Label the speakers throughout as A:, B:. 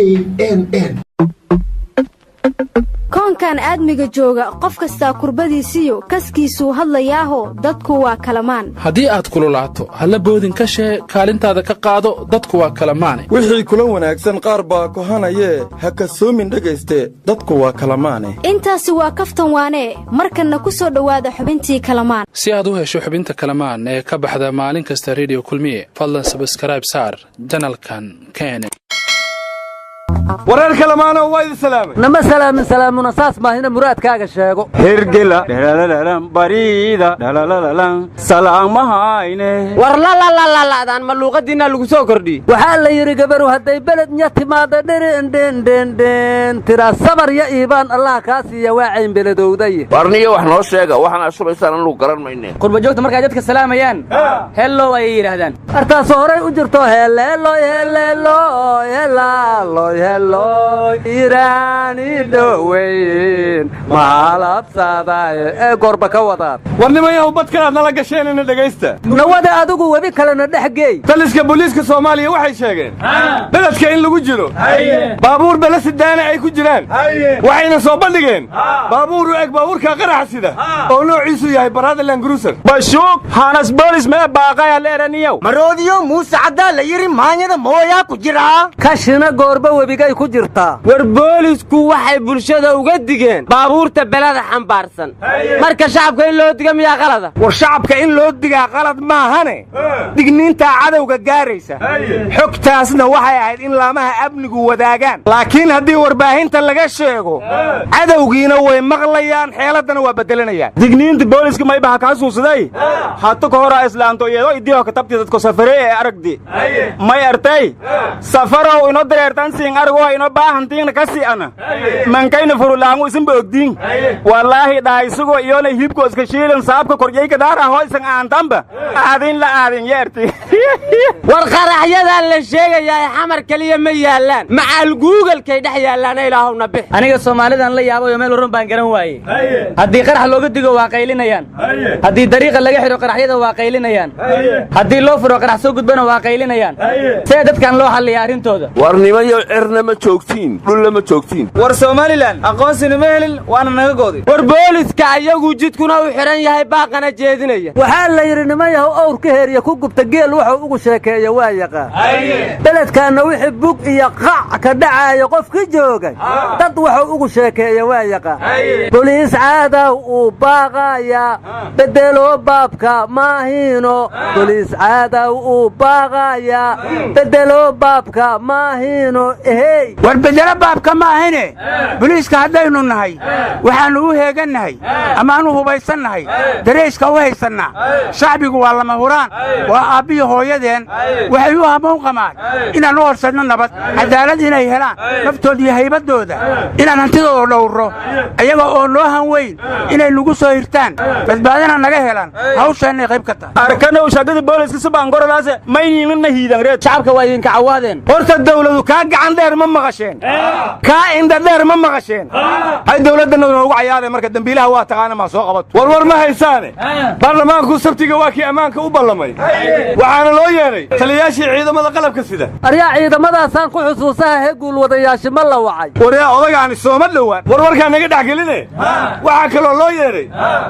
A: knn.
B: koonkan aadmiga jooga qof kasta kurbadiisiyo kaskiisuu hadlayaaho dadku waa kalamaan
C: haddii aad kululaato halla boodin ka shee kaalintaada ka qaado dadku waa kalamaane
D: wixii kula wanaagsan qaar baa kohanayee ha kasoomin dhegayste dadku waa kalamaane
B: intaasi waa kaftan waanee markanna ku soo dhowaada xubintii kalamaan
C: si aad u hesho xubinta kalamaan ee ka baxda maalin kasta radio kulmiye fadlan subscribe saar janalkan knn.
E: wareer kalamaano waa idin salaamay
F: nama salaamin salaamuna saas maahina muraadkaaga sheego
E: hergela dhalalalan bariida dhalalalan salaamahayne
G: war la maluuqadiina lagu soo kordhi
F: waxaa la yiri gabaru haday beled nya timaada dhen tira sabar ya iibaan allah ka siiya waacayn beledowday
H: warniyo wax noo sheega waxaan ashubaysaan anu garan mayneen
G: qurba joogta markay dadka salaamayaan hello ay yiraahdaan
F: artaas horay u jirto hello irani dhaweyn maalabsaday ee gorba ka wadaan
E: warnimayahu badkanaad nala gasheenina dhegaysta
F: nawada adigu webi kalena dhexgeey
E: taliska booliiska soomaaliya waxay sheegeen beledka in lagu jiro baabuur belasidaana ay ku jiraan waxayna soo bandhigeen baabuur u eg baabuurka qaraxa sida oo noociisu yahay baradaland cruiser bashuuk hanas boolis mee baaqaya leeraniyow
G: maroodiyo muuse caddaa la yiri maanyada mooyaa ku jiraa
F: kashina goorba webigay ku jirtaa
G: war boolisku waxay bulshada uga digeen baabuurta belada xambaarsan marka shacabka in loo diga miyaa qalada
E: war shacabka in loo digaa qalad maahane digniintaa cadowga gaaraysa xogtaasna waxay ahayd in laamaha amnigu wadaagaan laakiin haddii warbaahinta laga sheego cadowgiina way maqlayaan xeeladdana waa bedelanayaan digniinta booliska maybaha kaa suusaday hata ka horaa islaanto iyadoo idiho katabti dadko safare ee aragdi may artay safarow ino dareertan siin argo ino baahantiina ka si'ana mankayna furulaangu isinba ogdiin wallaahi dhahaysugoo iyona hibko iska shiilan saabka korjayka daara hoysan aantanba aadin la aadin yeerti
G: war qaraxyadan la sheegayaa xamar kaliya ma yaalaan macaal google-kay dhex yaalaan ilaahowna bix aniga Soomaalidan la yaabo meel waran baan garan waayay haddii qarax looga digo waa qaylinayaan haddii dariiqa laga xiro qaraxyada waa qaylinayaan haddii loo furo qarax soo gudbana waa qaylinayaan see dadkan loo xalliyaa arrintooda
H: warnimayo cirna ma joogtiin dhulla ma joogtiin
G: war Soomaaliland aqoonsina ma helin waana naga goodi war booliska ayagu jidkuna u xiran yahay baaqana jeedinaya
F: waxaa la yiri nimayahu awrka heeriya ku gubta geel wuxuu ugu sheekeeyo waa yaqaan beledkaana wixii bug iyo qac ka dhacayo qofkii joogay dad wuxuu ugu sheekeeyo waa yaqaan booliis caada uu baaqaya bedelo baabka maahino booliis caada uu baaqaya bedelo baabka maahino
I: war bedelo baabka maahine booliiska haddaynu nahay waxaanu u heegannahay amaanu hubaysannahay dareeska u haysannaa shacbigu waa lama huraan waa aabbiyo hooyadeen waxay u hamoon qamaan inaan u horsadno nabad cadaalad inay helaan naftooda iyo haybaddooda inaan hantidooda dhowrro ayaga oo noo han weyn inay nagu soo hirtaan badbaadana naga helaan hawshaannay qayb ka tahay
E: arkanow shaqadii booliska subaangorodhaase mayniinna hiidan reed
G: shacabka waa idinka cawaadeen
E: horta dawladu kaa gacan dheer ma maqasheen kaa indha dheer ma maqasheen hay dawladdanna noogu cayaareen marka dambiilaha waa taqaana maa soo qabato war ma haysaane baarlamaanku sabtiga waa kii ammaanka u ballamay waxaana loo yeedhay taliyayaashii ciidamada qalabka sida
F: aryaa ciidamadaasaan ku xusuusaha hee guulwadayaasha ma la wacay
E: waryaa odagaani sooma dhowaan warwarkaa naga dhex geline waxaa kaloo loo yeedhay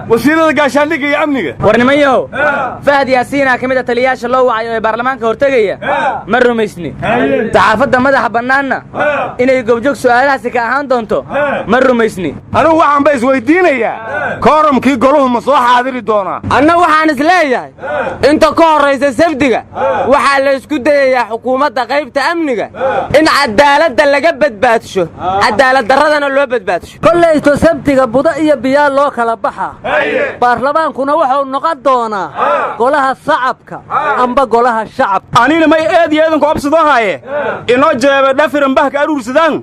E: wasiirada gaashaandhigga iyo amniga
G: war nimanyahow fahad yaasiina ka mid a taliyayaasha loo wacayo ee baarlamaanka hortegaya ma rumaysni saxaafadda madaxa bannaanna inay gobjoog su'aalahaasi ka ahaan doonto ma rumaysni
E: anugu waxaan ba isweydiinayaa kooramkii goluhu ma soo xaadiri doonaa
G: anna waxaan is leeyahay inta ka horraysa sabdiga waxaa la isku dayayaa xukuumadda qaybta amniga in cadaaladda laga badbaadsho cadaaladdarradana loo badbaadsho
F: kollayto sabtiga buda iyo biyaa loo kala baxa baarlamaankuna wuxuu noqon doonaa golaha shacabka amba golaha shacabka
E: anina may eed iyo eedanku obsadoo haaye inoo jeebe dhafiran bahka aruursadaan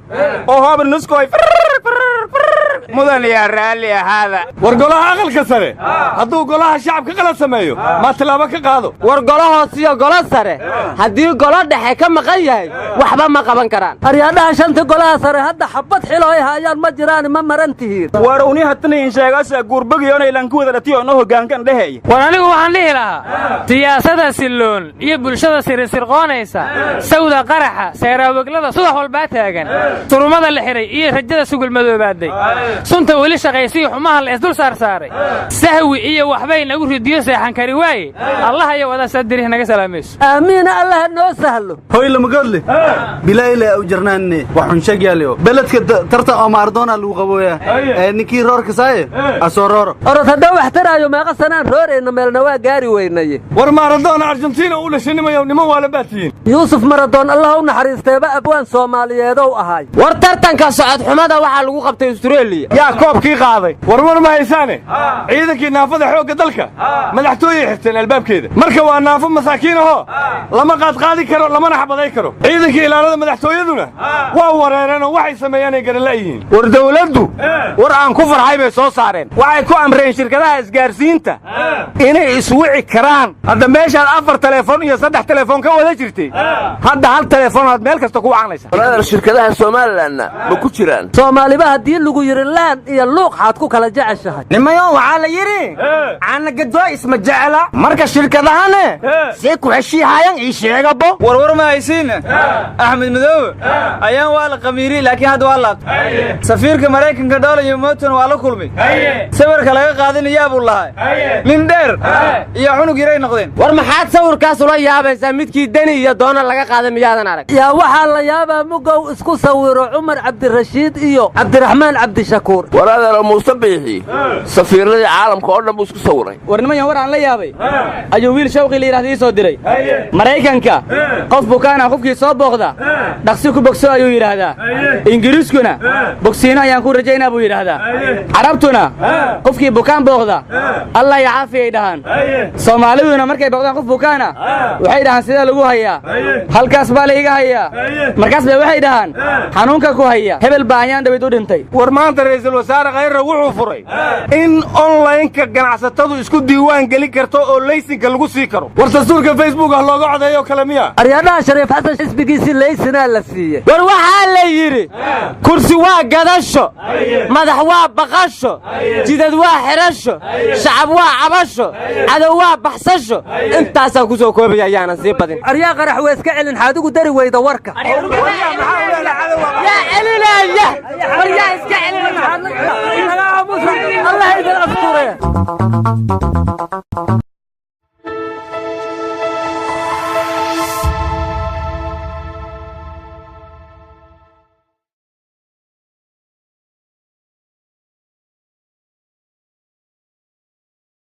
E: oo hoobar nuskoy mudan yaa raalli ahaada
A: war golaha aqalka sare hadduu golaha shacabka qalad sameeyo ma tilaabo ka qaado
G: war golo hoos iyo golo sare haddii golo dhexe ka maqan yahay waxba ma qaban karaan
F: aryaadhaha shanta golaha sare hadda xabad xilo ay haayaan ma jiraan ma maran tihiin
E: war uni hatanayin sheegaasa guurbagiyo inay lanku wada dhatiyo noo hoggaankan dheheeya
J: war anigu waxaan dhihi lahaa siyaasada silloon iyo bulshada sirisirqoonaysa sawda qaraxa seeraaweglada subax walbaa taagan turumada la xiray iyo rajada sugul madoobaaday sunta weli shaqaysiyo xumaha la isdul saarsaaray sahwi iyo waxbay nagu ridiyo seexan kari waaye allah iyo wada sadirih naga salaamayso
F: aamiin allah noo sahlo
K: hoy lama godle bilayle u jarnaanne waxun sheegyaaliyo beledka tarta oo maardoona lagu qabooya ninkii roorka saaye asoororo
F: orod haddii wax taraayo meeqa sanaan rooreyna meelna waa gaari weynaye
A: war maaradoona argentina u dhashanimayo niman waala baatiyin
F: yuusuf maradoon allah u naxariisteeba abwaan soomaaliyeedow ahay
G: war tartanka socod xumada waxaa lagu qabtay Australia
A: yaa koobkii qaaday war ma haysaane ciidankii naafada xoogga dalka madaxtooyay xirteen albaabkeeda marka waa naafo masaakiin ahoo lama qaadqaadi karo lamana xabaday karo ciidankii ilaalada madaxtooyaduna waa wareereen oo waxay sameeyaanay garan la'yihiin
E: war dawladdu war aan ku farxay bay soo saareen waxay ku amreen shirkadaha isgaarsiinta inay iswici karaan hadda meeshaad 4 telefoon iyo 3 telefoon ka wada jirtay hadda hal telefoon aad meel kasta ku wacanaysa
H: walaal shirkadaha Soomaaliland ma ku jiraan
F: Soomaaliba hadii lagu yiri laan iyo luuq xaad ku kala jeceshahay
E: nimayo waxa la yiri aan gado isma jecela marka shirkadahane si ku heshiiyaan ii sheegabo
L: war ma haysiin Axmed Madow ayaan waa la qamiiri laakiin hadda waa la safiirka Mareykanka dhoolayo mootan waa la kulmay sawirka laga qaadanayaa buu lahay nin dheer iyo xunug yaray noqdeen
G: war maxaad sawirkaas ula yaabaysaa midkii dani iyo doona laga qaaday miyaadan arag
F: yaa waxa la yaabaa mugow isku sawiro Umar Cabdirashiid iyo Cabdiraxmaan Cabdishakuur
H: waraadana Muuse Biixi safiirada caalamka oo dhan buu isku sawiray
L: war niman war aan la yaabay ayuu wiil shawqi la yiraahdo soo diray Mareykanka qof bukaana qofkii soo booqda dhaqsi ku bogso ayuu yiraahdaa Ingiriiskuna bogsiina ayaan ku rajaynaa buu yiraahdaa Carabtuna qofkii bukaan booqda Allah ya caafiyo dhahan Soomaaliduna markay booqdaan qof bukaana waxay dhahan sida lagu hayaa halkaas baa la iga hayaa markaas bay waxay dhahan xanuunka ku haya hebel baayaan dawid u dhintay
E: war maanta ra'iisul wasaare khayra wuxuu furay in online-ka ganacsatadu isku diiwaan gali karto oo laysinka lagu sii karo war dastuurka Facebook ah looga codeeyo kala miya
F: aryaadaha Shariif Xasan xisbigiisa laysina la siiyay
G: war waxa la yiri kursi waa gadasho madax waa baqasho jidad waa xirasho shacab waa cabasho cadow waa baxsasho intaas aan ku soo koobay ayaana sii badin
F: aryaa qarax way iska celin xaadigu dari weyda warka
G: يا علينا يا ورجع اسكعلي
F: الله يدل أفطره